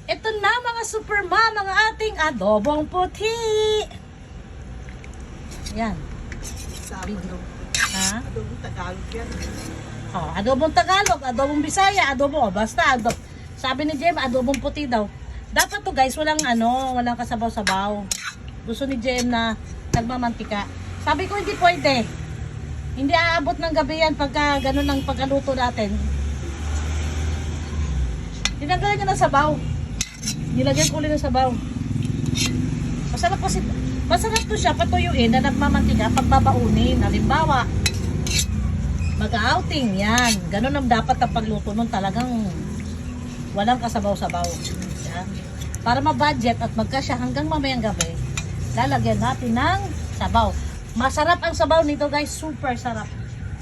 Ito na mga super mom, ang ating adobong puti. Yan. Video. Ha? Adobong Tagalog yan. Oh, adobong Tagalog, adobong Bisaya, basta sabi ni Jem, adobong puti daw. Dapat to guys, walang kasabaw-sabaw. Gusto ni Jem na nagmamantika. Sabi ko hindi pwede. Hindi aabot ng gabi yan pagka ganun ang pagkaluto natin. Tinanggalan niya ng sabaw. Nilagyan ko ulit ng sabaw. Masarap to siya patuyuin na nagmamantika pagbabaunin. Halimbawa, mag-outing yan. Ganun ang dapat ang pagluto nun, talagang walang kasabaw-sabaw. Yan. Para ma-budget at magkasya hanggang mamayang gabi, lalagyan natin ng sabaw. Masarap ang sabaw nito guys, super sarap.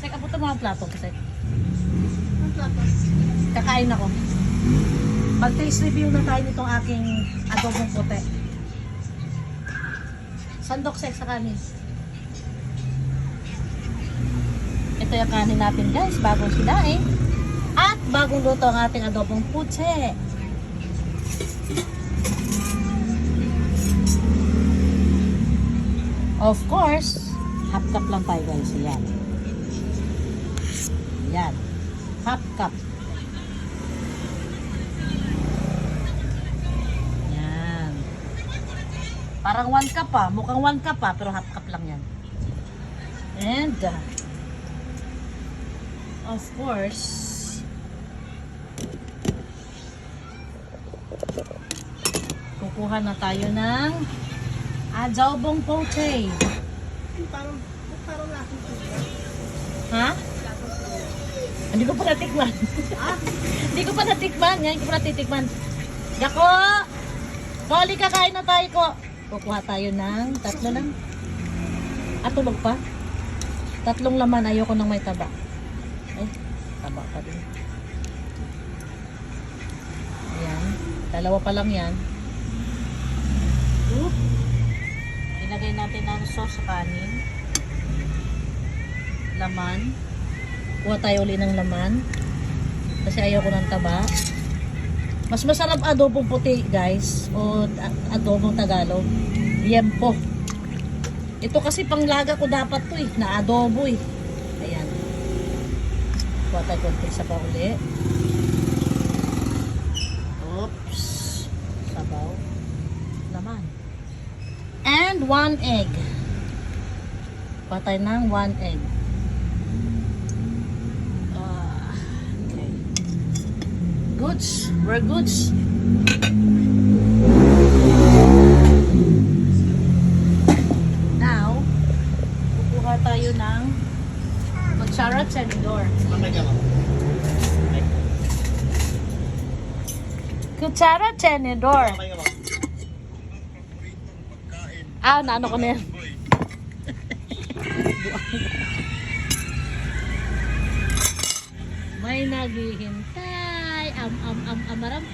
Sek, abutan mo ang plato kasi. Ang plato. Kakain ako. Mag-taste review na tayo nitong aking adobong puti. Sandok sek sa kanin. Ito yung kanin natin guys, bagong sinain. At bagong luto ang ating adobong puti. Of course, half cup lang tayo guys. Yan. Yan. Half cup. Yan. Parang 1 cup pa. Mukhang 1 cup pa. Pero half cup lang yan. And, of course, kukuha na tayo ng adobong poche. Parang lasang suka. Ha? Hindi ko pa natikman. Hindi ko pa natikman. Ngayon ko pa natitikman. Dako! Kali kakain na tayo ko. Kukuha tayo ng 3 lang. Tulog pa. 3 laman. Ayoko nang may taba. Taba pa din. Ayan. 2 pa lang yan. Ilagay natin ng sauce sa kanin. Laman. Kuha tayo uli ng laman. Kasi ayaw ko ng taba. Mas masarap adobong puti guys. O adobong Tagalog. Yempo. Ito kasi panglaga ko dapat to na adobo Ayan. Kuha tayo konti sa pa uli. Oops. Sabaw. Laman. And 1 egg. Patay ng 1 egg. Okay. Goods. We're goods. Now, kukuha tayo ng kutsara tenedor. Kutsara tenedor. Naano ko na yan. May naghihintay. Amaram.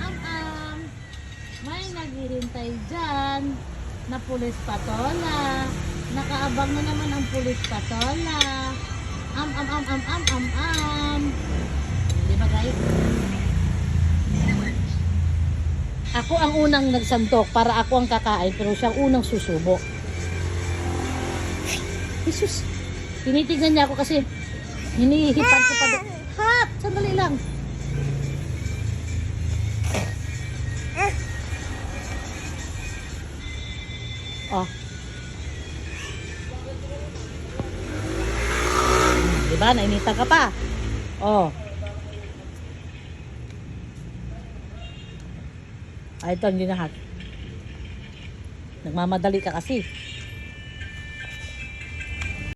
May naghihintay dyan na pulis patola. Nakaabang na naman ang pulis patola. Di ba guys? Ako ang unang nagsantok para ako ang kakain pero siya ang unang susubo. Jesus. Tinitignan niya ako kasi hinihipan ko pa doon. Hat! Sandali lang. Diba? Nainitan ka pa. Ito ang ginahat. Nagmamadali ka kasi.